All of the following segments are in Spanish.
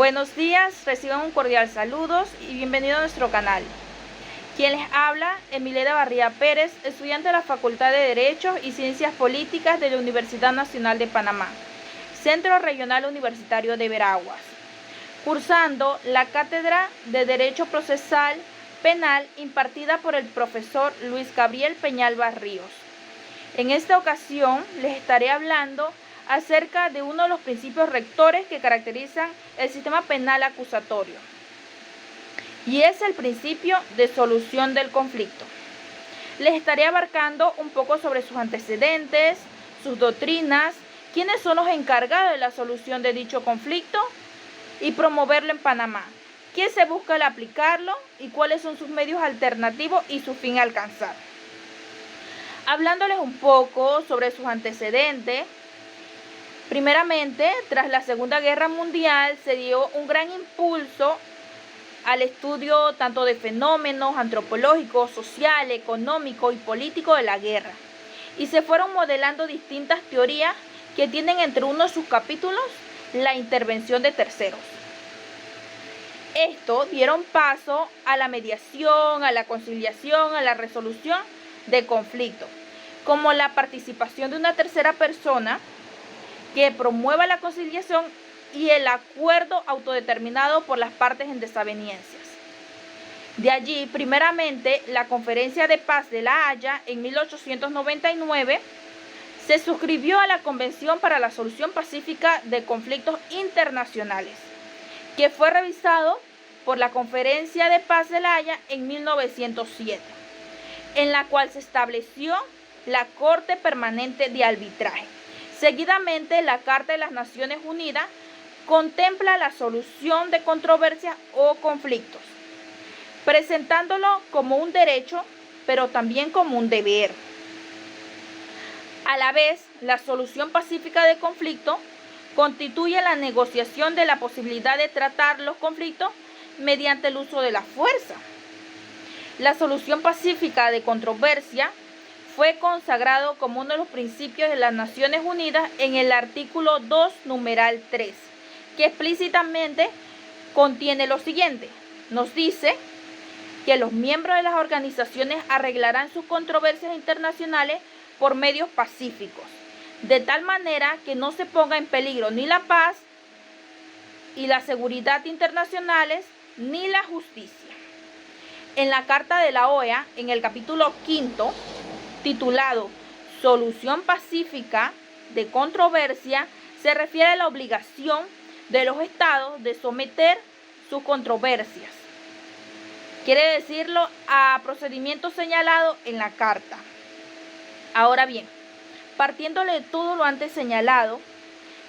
Buenos días, reciban un cordial saludos y bienvenido a nuestro canal. Quien les habla, Emileda Barría Pérez, estudiante de la Facultad de Derecho y Ciencias Políticas de la Universidad Nacional de Panamá, Centro Regional Universitario de Veraguas, cursando la Cátedra de Derecho Procesal Penal impartida por el profesor Luis Gabriel Peñal Barríos. En esta ocasión les estaré hablando acerca de uno de los principios rectores que caracterizan el sistema penal acusatorio, y es el principio de solución del conflicto. Les estaré abarcando un poco sobre sus antecedentes, sus doctrinas, quiénes son los encargados de la solución de dicho conflicto y promoverlo en Panamá, qué se busca al aplicarlo y cuáles son sus medios alternativos y su fin a alcanzar. Hablándoles un poco sobre sus antecedentes. Primeramente, tras la Segunda Guerra Mundial se dio un gran impulso al estudio tanto de fenómenos antropológicos, sociales, económicos y políticos de la guerra, y se fueron modelando distintas teorías que tienen entre uno de sus capítulos la intervención de terceros. Esto dieron paso a la mediación, a la conciliación, a la resolución de conflictos, como la participación de una tercera persona que promueva la conciliación y el acuerdo autodeterminado por las partes en desavenencias. De allí, primeramente, la Conferencia de Paz de La Haya en 1899 se suscribió a la Convención para la Solución Pacífica de Conflictos Internacionales, que fue revisado por la Conferencia de Paz de La Haya en 1907, en la cual se estableció la Corte Permanente de Arbitraje. Seguidamente, la Carta de las Naciones Unidas contempla la solución de controversias o conflictos, presentándolo como un derecho, pero también como un deber. A la vez, la solución pacífica de conflicto constituye la negociación de la posibilidad de tratar los conflictos mediante el uso de la fuerza. La solución pacífica de controversia fue consagrado como uno de los principios de las Naciones Unidas en el artículo 2, numeral 3, que explícitamente contiene lo siguiente. Nos dice que los miembros de las organizaciones arreglarán sus controversias internacionales por medios pacíficos, de tal manera que no se ponga en peligro ni la paz y la seguridad internacionales, ni la justicia. En la Carta de la OEA, en el capítulo 5, titulado Solución Pacífica de Controversia, se refiere a la obligación de los estados de someter sus controversias. Quiere decirlo a procedimientos señalados en la Carta. Ahora bien, partiéndole de todo lo antes señalado,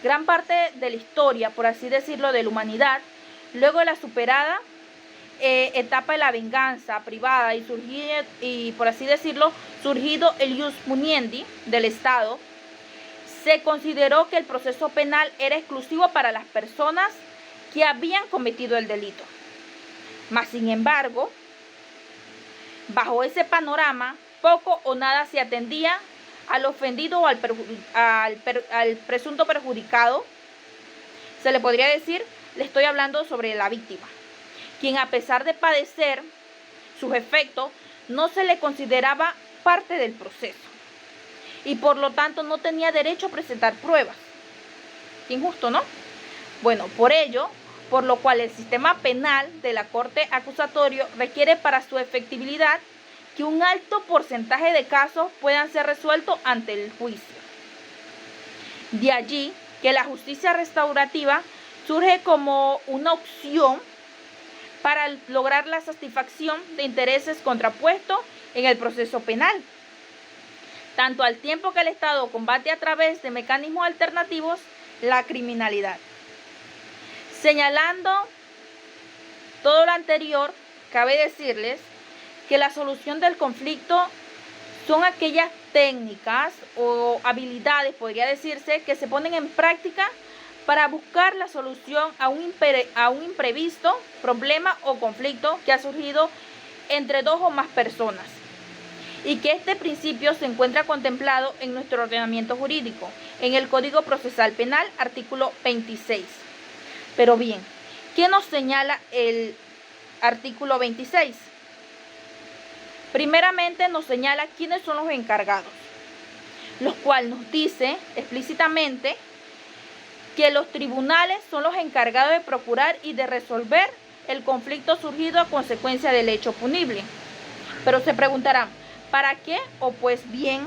gran parte de la historia, por así decirlo, de la humanidad, luego de la superada etapa de la venganza privada y por así decirlo, surgido el ius muniendi del Estado, se consideró que el proceso penal era exclusivo para las personas que habían cometido el delito. Mas, sin embargo, bajo ese panorama, poco o nada se atendía al ofendido o al presunto perjudicado. Se le podría decir, le estoy hablando sobre la víctima, quien a pesar de padecer sus efectos, no se le consideraba parte del proceso y por lo tanto no tenía derecho a presentar pruebas. Injusto, ¿no? Bueno, por lo cual el sistema penal de la Corte Acusatorio requiere para su efectividad que un alto porcentaje de casos puedan ser resueltos ante el juicio. De allí que la justicia restaurativa surge como una opción para lograr la satisfacción de intereses contrapuestos en el proceso penal, tanto al tiempo que el Estado combate a través de mecanismos alternativos la criminalidad. Señalando todo lo anterior, cabe decirles que la solución del conflicto son aquellas técnicas o habilidades, podría decirse, que se ponen en práctica para buscar la solución a un imprevisto problema o conflicto que ha surgido entre dos o más personas, y que este principio se encuentra contemplado en nuestro ordenamiento jurídico, en el Código Procesal Penal, artículo 26. Pero bien, ¿Qué nos señala el artículo 26? Primeramente nos señala quiénes son los encargados, los cuales nos dice explícitamente que los tribunales son los encargados de procurar y de resolver el conflicto surgido a consecuencia del hecho punible. Pero se preguntarán, ¿para qué? O pues bien,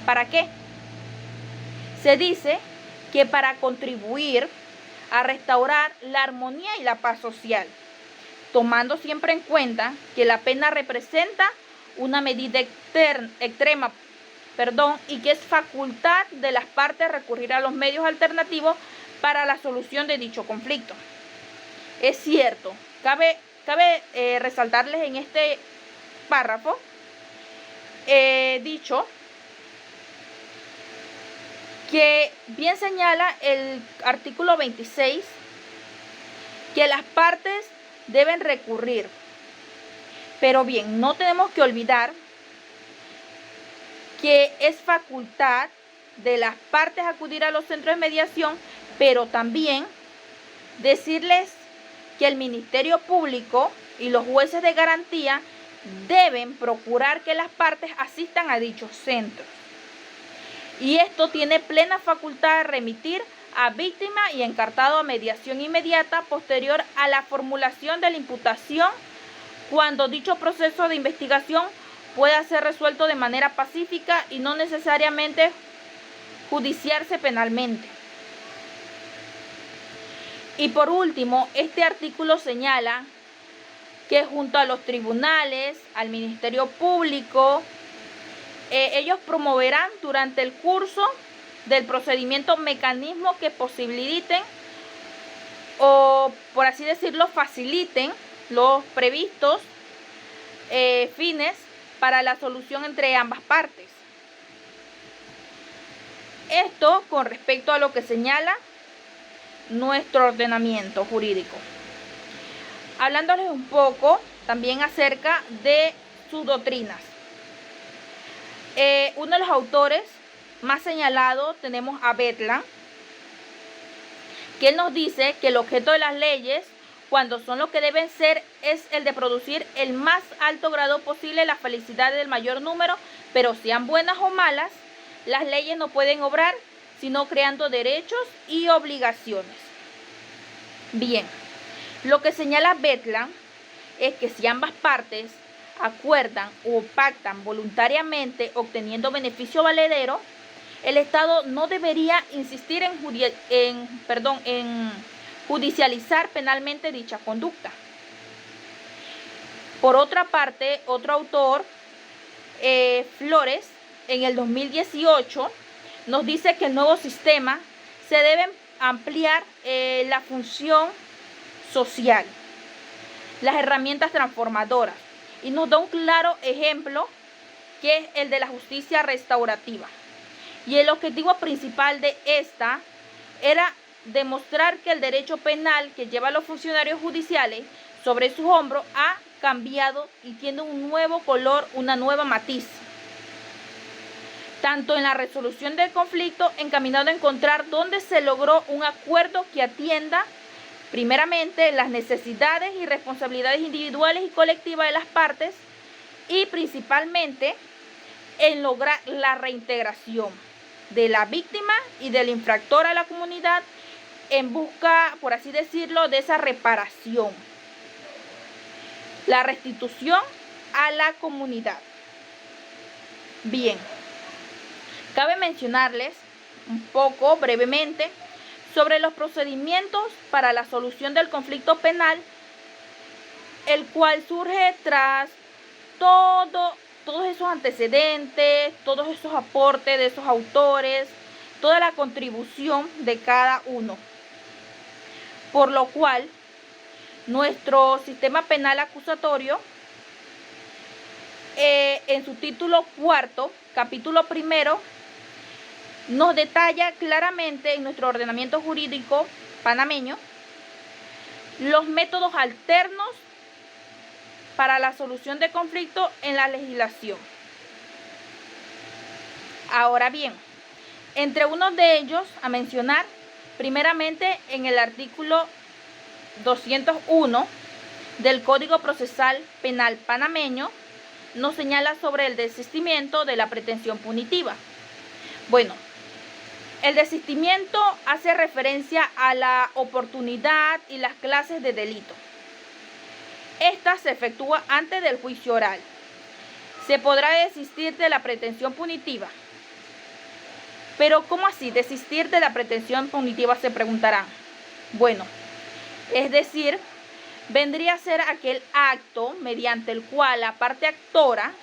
¿para qué? Se dice que para contribuir a restaurar la armonía y la paz social, tomando siempre en cuenta que la pena representa una medida extrema, y que es facultad de las partes recurrir a los medios alternativos para la solución de dicho conflicto. Es cierto, cabe resaltarles en este párrafo, dicho que bien señala el artículo 26 que las partes deben recurrir, pero bien, no tenemos que olvidar que es facultad de las partes acudir a los centros de mediación, pero también decirles que el Ministerio Público y los jueces de garantía deben procurar que las partes asistan a dichos centros. Y esto tiene plena facultad de remitir a víctima y encartado a mediación inmediata posterior a la formulación de la imputación, cuando dicho proceso de investigación pueda ser resuelto de manera pacífica y no necesariamente judiciarse penalmente. Y por último, este artículo señala que junto a los tribunales, al Ministerio Público, ellos promoverán durante el curso del procedimiento mecanismos que posibiliten o, por así decirlo, faciliten los previstos fines para la solución entre ambas partes. Esto con respecto a lo que señala nuestro ordenamiento jurídico. Hablándoles un poco también acerca de sus doctrinas. Uno de los autores más señalados tenemos a Betland, que él nos dice que el objeto de las leyes, cuando son lo que deben ser, es el de producir el más alto grado posible la felicidad del mayor número, pero sean buenas o malas, las leyes no pueden obrar sino creando derechos y obligaciones. Bien, lo que señala Betland es que si ambas partes acuerdan o pactan voluntariamente obteniendo beneficio valedero, el Estado no debería insistir en judicializar penalmente dicha conducta. Por otra parte, otro autor, Flores, en el 2018, nos dice que el nuevo sistema se debe ampliar la función social, las herramientas transformadoras, y nos da un claro ejemplo que es el de la justicia restaurativa. Y el objetivo principal de esta era demostrar que el derecho penal que lleva a los funcionarios judiciales sobre sus hombros ha cambiado y tiene un nuevo color, una nueva matiz. Tanto en la resolución del conflicto, encaminado a encontrar dónde se logró un acuerdo que atienda primeramente las necesidades y responsabilidades individuales y colectivas de las partes, y principalmente en lograr la reintegración de la víctima y del infractor a la comunidad en busca, por así decirlo, de esa reparación, la restitución a la comunidad. Bien, cabe mencionarles un poco brevemente sobre los procedimientos para la solución del conflicto penal, el cual surge tras todos esos antecedentes, todos esos aportes de esos autores, toda la contribución de cada uno. Por lo cual, nuestro sistema penal acusatorio, en su título cuarto, capítulo primero, nos detalla claramente en nuestro ordenamiento jurídico panameño los métodos alternos para la solución de conflictos en la legislación. Ahora bien, entre unos de ellos a mencionar, primeramente en el artículo 201 del Código Procesal Penal panameño nos señala sobre el desistimiento de la pretensión punitiva. Bueno, el desistimiento hace referencia a la oportunidad y las clases de delito. Esta se efectúa antes del juicio oral. Se podrá desistir de la pretensión punitiva. Pero ¿cómo así desistir de la pretensión punitiva?, se preguntarán. Bueno, es decir, vendría a ser aquel acto mediante el cual la parte actora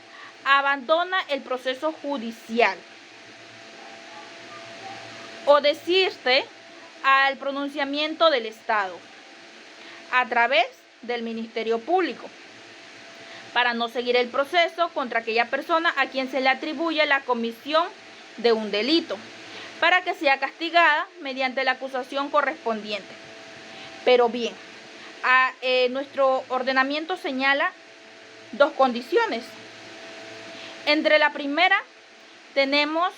abandona el proceso judicial o desiste al pronunciamiento del Estado a través del Ministerio Público para no seguir el proceso contra aquella persona a quien se le atribuye la comisión de un delito, para que sea castigada mediante la acusación correspondiente. Pero bien, nuestro ordenamiento señala dos condiciones. Entre la primera tenemos,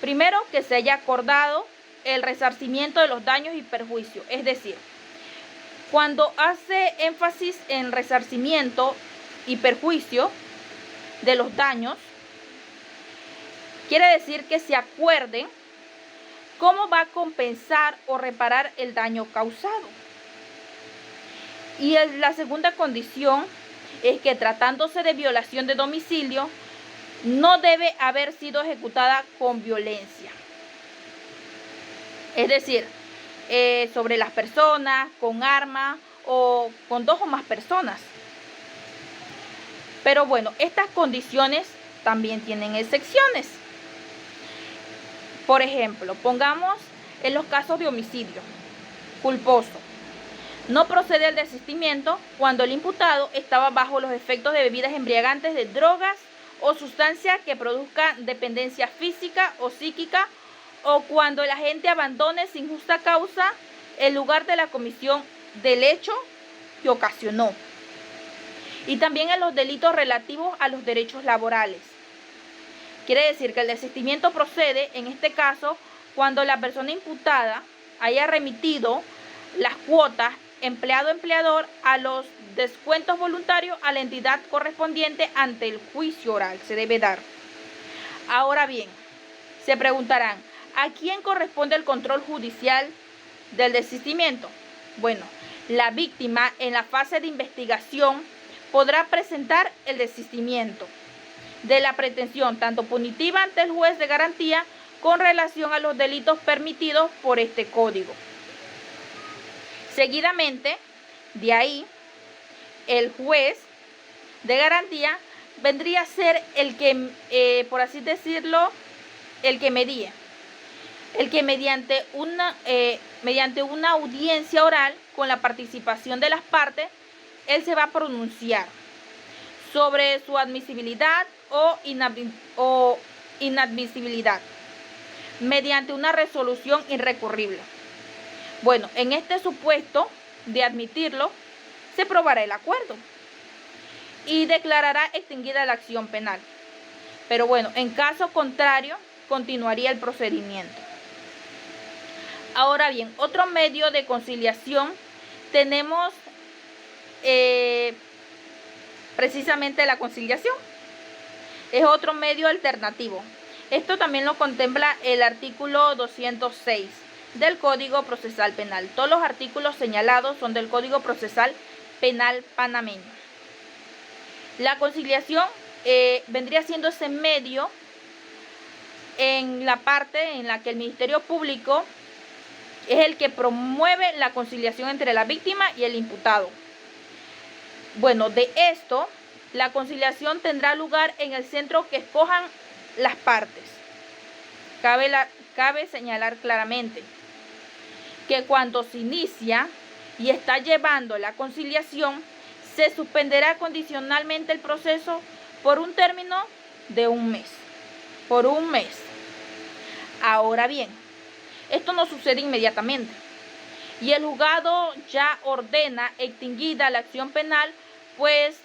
primero, que se haya acordado el resarcimiento de los daños y perjuicios, es decir, cuando hace énfasis en resarcimiento y perjuicio de los daños, quiere decir que se acuerden cómo va a compensar o reparar el daño causado. Y la segunda condición es que, tratándose de violación de domicilio, no debe haber sido ejecutada con violencia. Es decir, sobre las personas, con arma o con dos o más personas. Pero bueno, estas condiciones también tienen excepciones. Por ejemplo, pongamos en los casos de homicidio culposo. No procede el desistimiento cuando el imputado estaba bajo los efectos de bebidas embriagantes, de drogas o sustancia que produzca dependencia física o psíquica, o cuando el agente abandone sin justa causa el lugar de la comisión del hecho que ocasionó. Y también en los delitos relativos a los derechos laborales. Quiere decir que el desistimiento procede, en este caso, cuando la persona imputada haya remitido las cuotas empleado-empleador a los descuentos voluntarios a la entidad correspondiente ante el juicio oral. Se debe dar. Ahora bien, se preguntarán, ¿a quién corresponde el control judicial del desistimiento? Bueno, la víctima en la fase de investigación podrá presentar el desistimiento de la pretensión tanto punitiva ante el juez de garantía con relación a los delitos permitidos por este código. Seguidamente, de ahí, el juez de garantía vendría a ser el que, por así decirlo, el que medie. El que mediante una audiencia oral con la participación de las partes, él se va a pronunciar sobre su admisibilidad o inadmisibilidad mediante una resolución irrecurrible. Bueno, en este supuesto de admitirlo, se probará el acuerdo y declarará extinguida la acción penal. Pero bueno, en caso contrario, continuaría el procedimiento. Ahora bien, otro medio de conciliación tenemos precisamente la conciliación. Es otro medio alternativo. Esto también lo contempla el artículo 206 del Código Procesal Penal. Todos los artículos señalados son del Código Procesal Penal panameño. La conciliación vendría siendo ese medio en la parte en la que el Ministerio Público es el que promueve la conciliación entre la víctima y el imputado. Bueno, de esto, la conciliación tendrá lugar en el centro que escojan las partes. Cabe señalar claramente que cuando se inicia y está llevando la conciliación, se suspenderá condicionalmente el proceso por un término de un mes. Por un mes. Ahora bien, esto no sucede inmediatamente y el juzgado ya ordena extinguida la acción penal, pues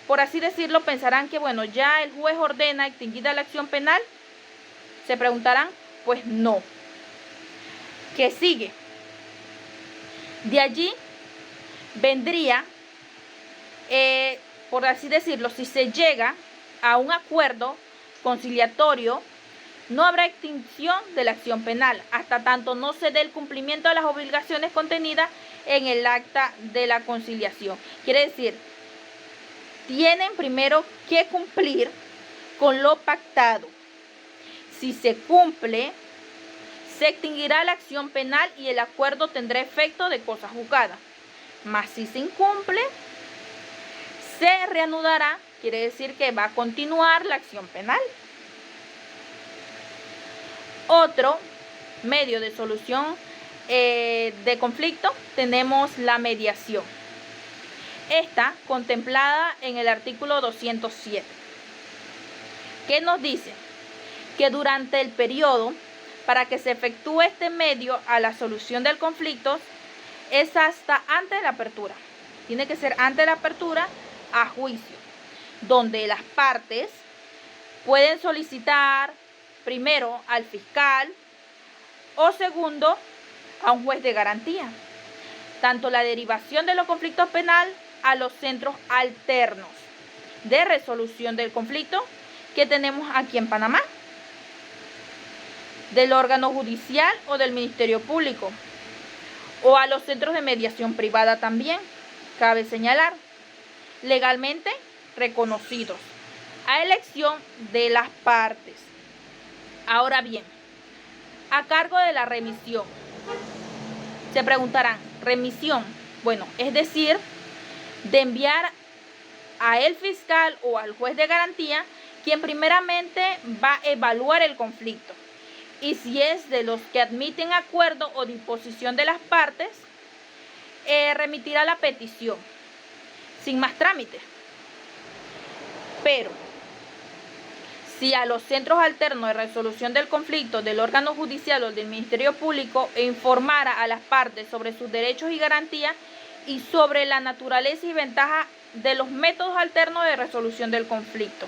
por así decirlo, pensarán que bueno, ya el juez ordena extinguida la acción penal. Se preguntarán, pues no. ¿Qué sigue? De allí vendría, por así decirlo, si se llega a un acuerdo conciliatorio, no habrá extinción de la acción penal hasta tanto no se dé el cumplimiento de las obligaciones contenidas en el acta de la conciliación. Quiere decir, tienen primero que cumplir con lo pactado. Si se cumple, se extinguirá la acción penal y el acuerdo tendrá efecto de cosa juzgada. Mas si se incumple, se reanudará, quiere decir que va a continuar la acción penal. Otro medio de solución de conflicto tenemos la mediación. Esta contemplada en el artículo 207. ¿Qué nos dice? Que durante el periodo para que se efectúe este medio a la solución del conflicto es hasta antes de la apertura. Tiene que ser antes de la apertura a juicio, donde las partes pueden solicitar primero al fiscal o segundo a un juez de garantía. Tanto la derivación de los conflictos penales a los centros alternos de resolución del conflicto que tenemos aquí en Panamá, del órgano judicial o del Ministerio Público, o a los centros de mediación privada también, cabe señalar, legalmente reconocidos, a elección de las partes. Ahora bien, a cargo de la remisión. Se preguntarán, ¿remisión? Bueno, es decir, de enviar a el fiscal o al juez de garantía, quien primeramente va a evaluar el conflicto. Y si es de los que admiten acuerdo o disposición de las partes, remitirá la petición, sin más trámite. Pero, si a los centros alternos de resolución del conflicto del órgano judicial o del Ministerio Público informara a las partes sobre sus derechos y garantías y sobre la naturaleza y ventaja de los métodos alternos de resolución del conflicto.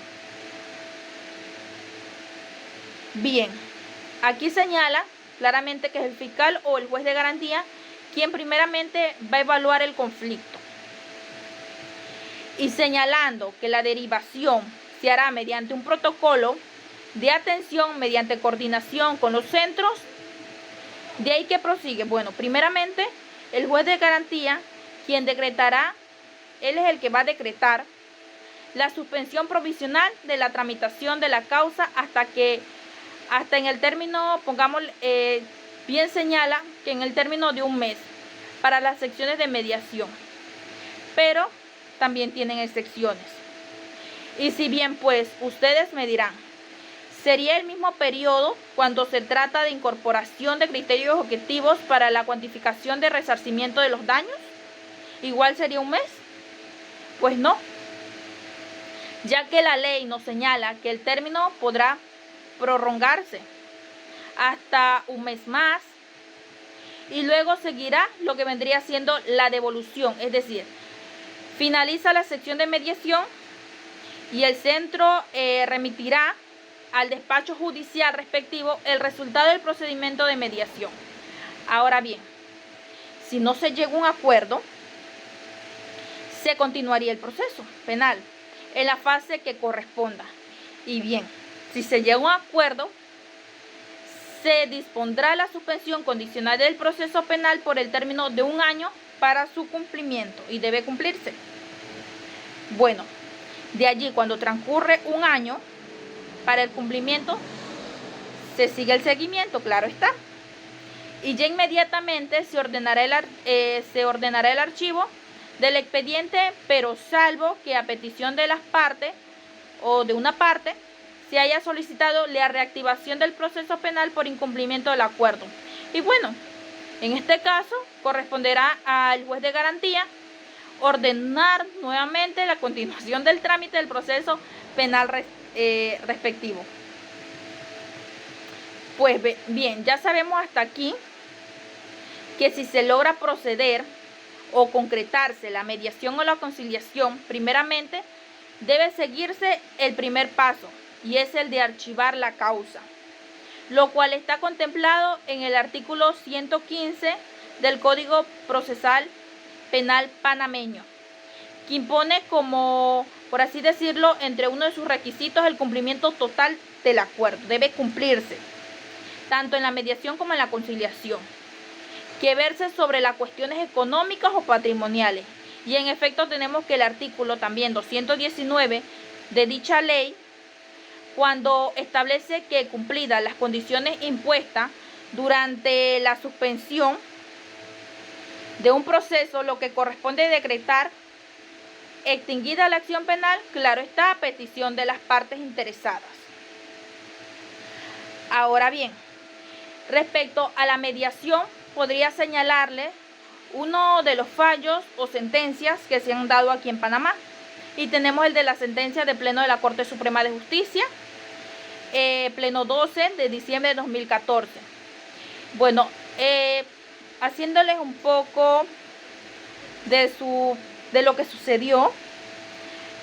Bien, aquí señala claramente que es el fiscal o el juez de garantía quien primeramente va a evaluar el conflicto. Y señalando que la derivación se hará mediante un protocolo de atención mediante coordinación con los centros. De ahí que prosigue. Bueno, primeramente el juez de garantía, quien decretará, él es el que va a decretar la suspensión provisional de la tramitación de la causa hasta en el término, pongamos, bien señala que en el término de un mes para las secciones de mediación, pero también tienen excepciones. Y si bien pues ustedes me dirán, ¿sería el mismo periodo cuando se trata de incorporación de criterios objetivos para la cuantificación de resarcimiento de los daños? ¿Igual sería un mes? Pues no, ya que la ley nos señala que el término podrá prolongarse hasta un mes más y luego seguirá lo que vendría siendo la devolución, es decir, finaliza la sección de mediación y el centro remitirá al despacho judicial respectivo el resultado del procedimiento de mediación. Ahora bien, si no se llega a un acuerdo, se continuaría el proceso penal en la fase que corresponda. Y bien, si se llega a un acuerdo, se dispondrá la suspensión condicional del proceso penal por el término de un año para su cumplimiento y debe cumplirse. Bueno, de allí cuando transcurre un año para el cumplimiento, se sigue el seguimiento, claro está. Y ya inmediatamente se ordenará el archivo del expediente, pero salvo que a petición de las partes o de una parte se haya solicitado la reactivación del proceso penal por incumplimiento del acuerdo. Y bueno, en este caso corresponderá al juez de garantía ordenar nuevamente la continuación del trámite del proceso penal respectivo. Pues bien, ya sabemos hasta aquí que si se logra proceder o concretarse la mediación o la conciliación, primeramente debe seguirse el primer paso y es el de archivar la causa. lo cual está contemplado en el artículo 115 del Código Procesal Penal panameño, que impone como, por así decirlo, entre uno de sus requisitos el cumplimiento total del acuerdo. Debe cumplirse, tanto en la mediación como en la conciliación, que verse sobre las cuestiones económicas o patrimoniales. Y en efecto tenemos que el artículo también 219 de dicha ley, cuando establece que cumplidas las condiciones impuestas durante la suspensión de un proceso, lo que corresponde decretar extinguida la acción penal, claro está, a petición de las partes interesadas. Ahora bien, respecto a la mediación, podría señalarle uno de los fallos o sentencias que se han dado aquí en Panamá. Y tenemos el de la sentencia de Pleno de la Corte Suprema de Justicia, Pleno 12 de diciembre de 2014. Bueno, haciéndoles un poco de lo que sucedió,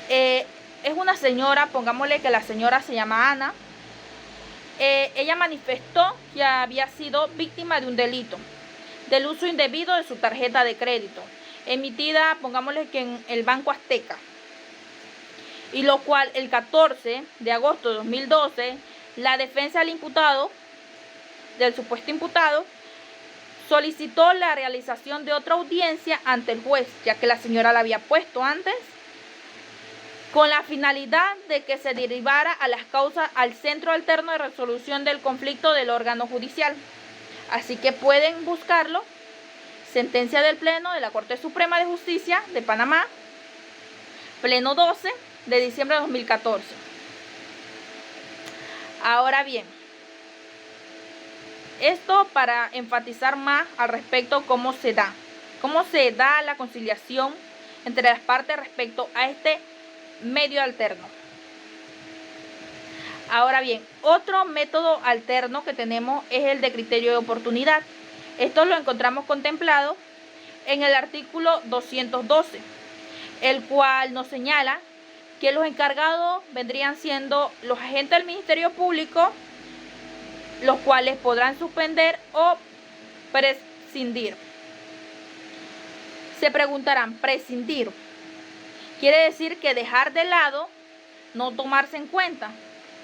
es una señora, pongámosle que la señora se llama Ana. Ella manifestó que había sido víctima de un delito, del uso indebido de su tarjeta de crédito, emitida, pongámosle que en el Banco Azteca, y lo cual el 14 de agosto de 2012, la defensa del imputado, del supuesto imputado, solicitó la realización de otra audiencia ante el juez, ya que la señora la había puesto antes, con la finalidad de que se derivara a las causas al Centro Alterno de Resolución del Conflicto del órgano judicial. Así que pueden buscarlo, sentencia del Pleno de la Corte Suprema de Justicia de Panamá, Pleno 12 de diciembre de 2014. Ahora bien, esto para enfatizar más al respecto cómo se da la conciliación entre las partes respecto a este medio alterno. Ahora bien, otro método alterno que tenemos es el de criterio de oportunidad. Esto lo encontramos contemplado en el artículo 212, el cual nos señala que los encargados vendrían siendo los agentes del Ministerio Público, los cuales podrán suspender o prescindir. Se preguntarán, prescindir quiere decir que dejar de lado, no tomarse en cuenta,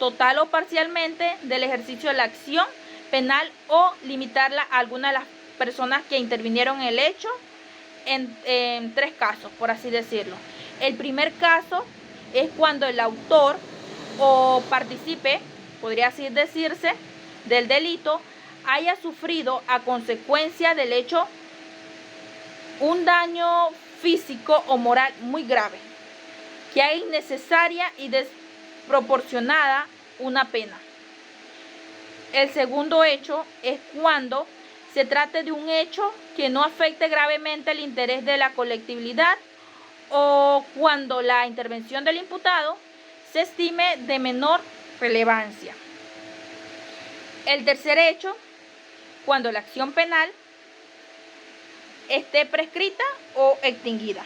total o parcialmente, del ejercicio de la acción penal o limitarla a alguna de las personas que intervinieron en el hecho en tres casos, por así decirlo. El primer caso es cuando el autor o participe, podría así decirse, del delito, haya sufrido a consecuencia del hecho un daño físico o moral muy grave, que haga innecesaria y desproporcionada una pena. El segundo hecho es cuando se trate de un hecho que no afecte gravemente el interés de la colectividad o cuando la intervención del imputado se estime de menor relevancia. El tercer hecho, cuando la acción penal esté prescrita o extinguida.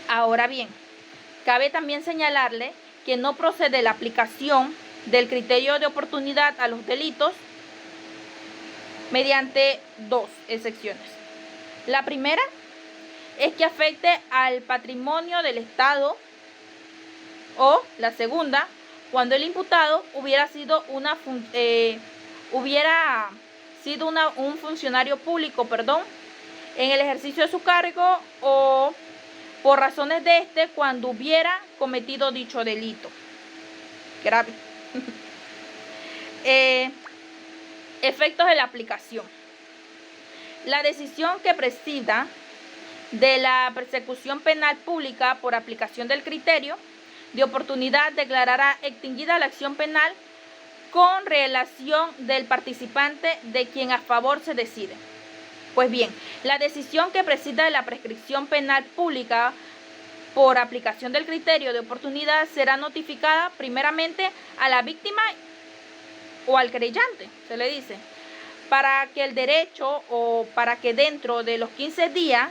Ahora bien, cabe también señalarle que no procede la aplicación del criterio de oportunidad a los delitos mediante dos excepciones. La primera es que afecte al patrimonio del Estado, o la segunda, cuando el imputado hubiera sido un funcionario público, en el ejercicio de su cargo o por razones de cuando hubiera cometido dicho delito grave. Efectos de la aplicación. La decisión que presida de la persecución penal pública por aplicación del criterio de oportunidad declarará extinguida la acción penal con relación del participante de quien a favor se decide. Pues bien, la decisión que presida de la prescripción penal pública por aplicación del criterio de oportunidad será notificada primeramente a la víctima o al querellante, se le dice, para que el derecho o para que dentro de los 15 días,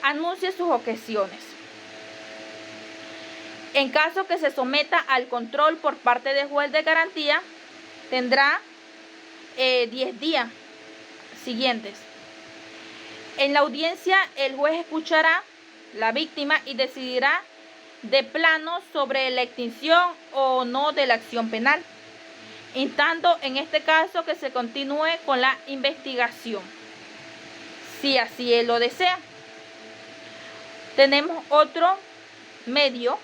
anuncie sus objeciones. En caso que se someta al control por parte del juez de garantía, tendrá 10 días siguientes. En la audiencia, el juez escuchará la víctima y decidirá de plano sobre la extinción o no de la acción penal, instando en este caso que se continúe con la investigación, si así él lo desea. Tenemos otro medio,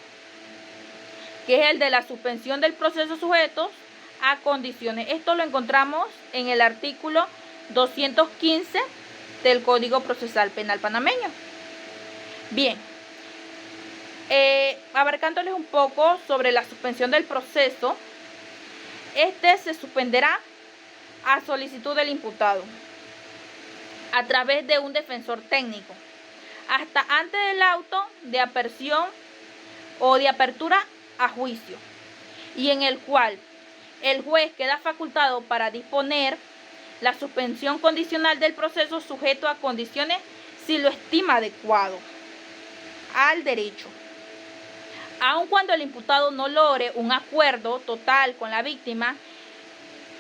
que es el de la suspensión del proceso sujeto a condiciones. Esto lo encontramos en el artículo 215 del Código Procesal Penal panameño. Bien, abarcándoles un poco sobre la suspensión del proceso, este se suspenderá a solicitud del imputado a través de un defensor técnico hasta antes del auto de aperción o de apertura a juicio, y en el cual el juez queda facultado para disponer la suspensión condicional del proceso sujeto a condiciones si lo estima adecuado al derecho. Aun cuando el imputado no logre un acuerdo total con la víctima,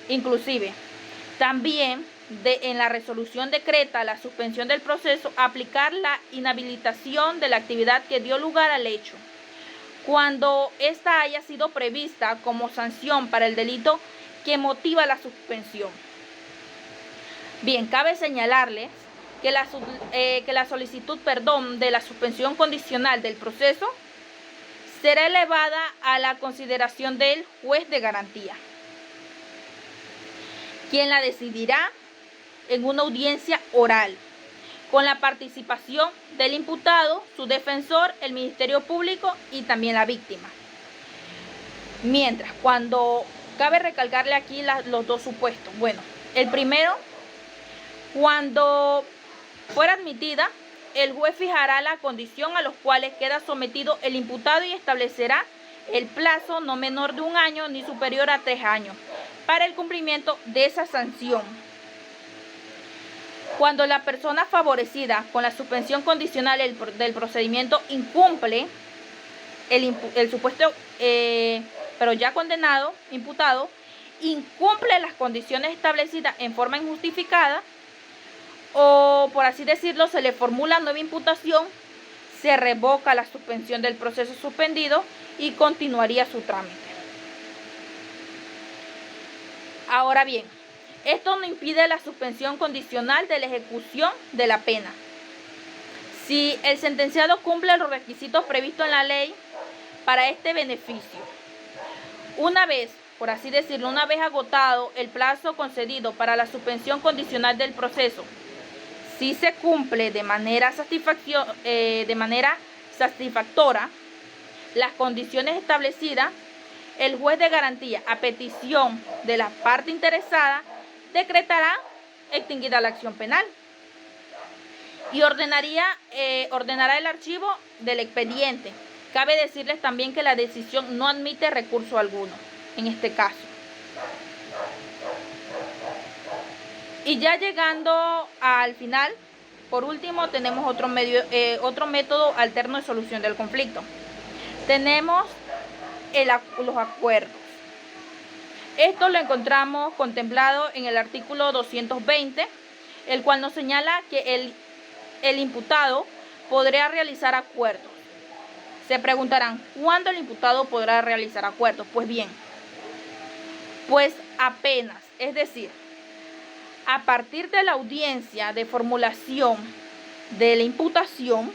inclusive también en la resolución decreta la suspensión del proceso, aplicar la inhabilitación de la actividad que dio lugar al hecho, cuando ésta haya sido prevista como sanción para el delito que motiva la suspensión. Bien, cabe señalarles que la solicitud de la suspensión condicional del proceso será elevada a la consideración del juez de garantía, quien la decidirá en una audiencia oral, con la participación del imputado, su defensor, el Ministerio Público y también la víctima. Mientras, cuando cabe recalcarle aquí los dos supuestos. Bueno, el primero, cuando fuera admitida, el juez fijará la condición a los cuales queda sometido el imputado y establecerá el plazo no menor de 1 año ni superior a 3 años para el cumplimiento de esa sanción. Cuando la persona favorecida con la suspensión condicional del procedimiento incumple el supuesto, pero ya condenado, imputado, incumple las condiciones establecidas en forma injustificada, o por así decirlo, se le formula nueva imputación, se revoca la suspensión del proceso suspendido y continuaría su trámite. Ahora bien, esto no impide la suspensión condicional de la ejecución de la pena. Si el sentenciado cumple los requisitos previstos en la ley para este beneficio, una vez, por así decirlo, una vez agotado el plazo concedido para la suspensión condicional del proceso, si se cumple de manera satisfactoria las condiciones establecidas, el juez de garantía, a petición de la parte interesada, decretará extinguida la acción penal y ordenará el archivo del expediente. Cabe decirles también que la decisión no admite recurso alguno en este caso. Y ya llegando al final, por último, tenemos otro método alterno de solución del conflicto. Tenemos los acuerdos. Esto lo encontramos contemplado en el artículo 220, el cual nos señala que el imputado podrá realizar acuerdos. Se preguntarán, ¿cuándo el imputado podrá realizar acuerdos? Pues bien, pues apenas, es decir, a partir de la audiencia de formulación de la imputación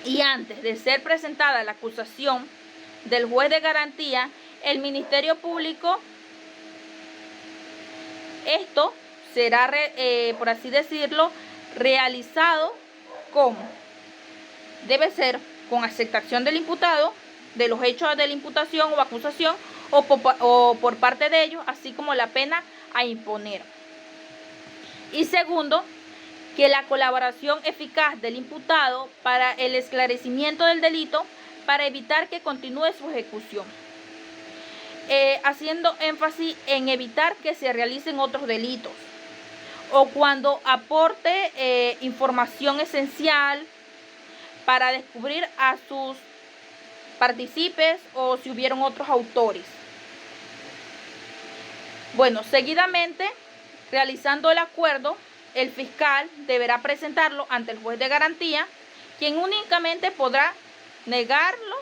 y antes de ser presentada la acusación del juez de garantía, el Ministerio Público, esto será, por así decirlo, realizado como debe ser con aceptación del imputado de los hechos de la imputación o acusación o por parte de ellos, así como la pena a imponer. Y segundo, que la colaboración eficaz del imputado para el esclarecimiento del delito para evitar que continúe su ejecución, haciendo énfasis en evitar que se realicen otros delitos, o cuando aporte información esencial para descubrir a sus participes o si hubieron otros autores. Bueno, seguidamente, realizando el acuerdo, el fiscal deberá presentarlo ante el juez de garantía, quien únicamente podrá negarlo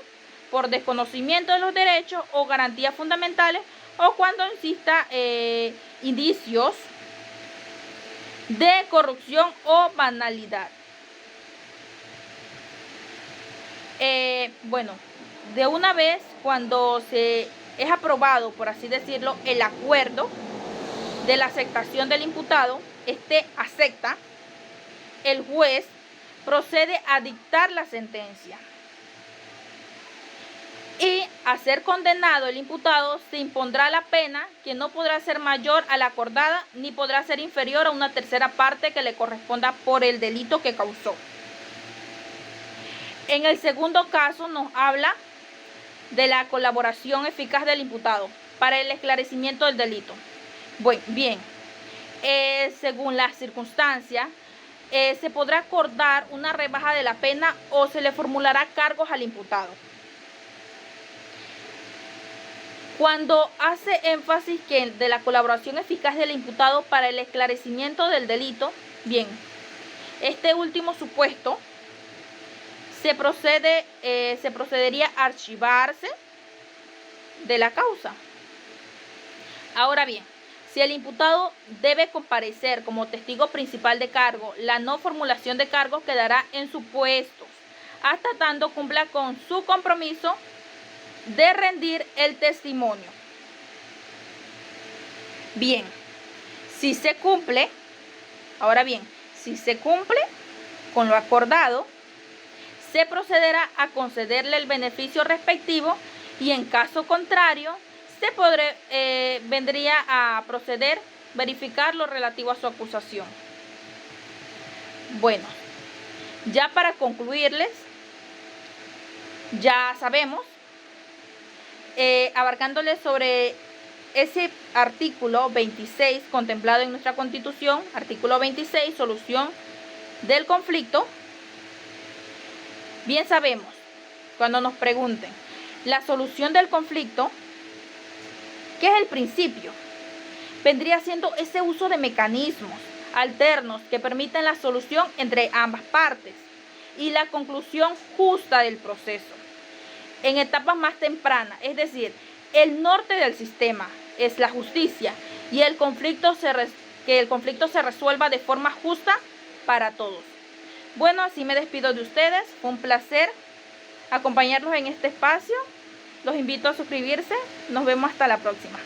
por desconocimiento de los derechos o garantías fundamentales o cuando exista indicios de corrupción o banalidad. Bueno, de una vez cuando se es aprobado, por así decirlo, el acuerdo de la aceptación del imputado, este acepta, el juez procede a dictar la sentencia. Y a ser condenado el imputado se impondrá la pena que no podrá ser mayor a la acordada ni podrá ser inferior a una tercera parte que le corresponda por el delito que causó. En el segundo caso nos habla de la colaboración eficaz del imputado para el esclarecimiento del delito. Bueno, bien, según las circunstancias, se podrá acordar una rebaja de la pena o se le formulará cargos al imputado. Cuando hace énfasis de la colaboración eficaz del imputado para el esclarecimiento del delito, bien, este último supuesto se procedería a archivarse de la causa. Ahora bien, si el imputado debe comparecer como testigo principal de cargo, la no formulación de cargos quedará en supuestos hasta tanto cumpla con su compromiso de rendir el testimonio. Bien, si se cumple, ahora bien, si se cumple con lo acordado, se procederá a concederle el beneficio respectivo y en caso contrario, vendría a proceder a verificar lo relativo a su acusación. Bueno, ya para concluirles, ya sabemos, abarcándoles sobre ese artículo 26 contemplado en nuestra Constitución, artículo 26, solución del conflicto. Bien sabemos, cuando nos pregunten la solución del conflicto, ¿qué es el principio? Vendría siendo ese uso de mecanismos alternos que permiten la solución entre ambas partes y la conclusión justa del proceso en etapas más tempranas, es decir, el norte del sistema es la justicia y que el conflicto se resuelva de forma justa para todos. Bueno, así me despido de ustedes. Fue un placer acompañarlos en este espacio. Los invito a suscribirse. Nos vemos hasta la próxima.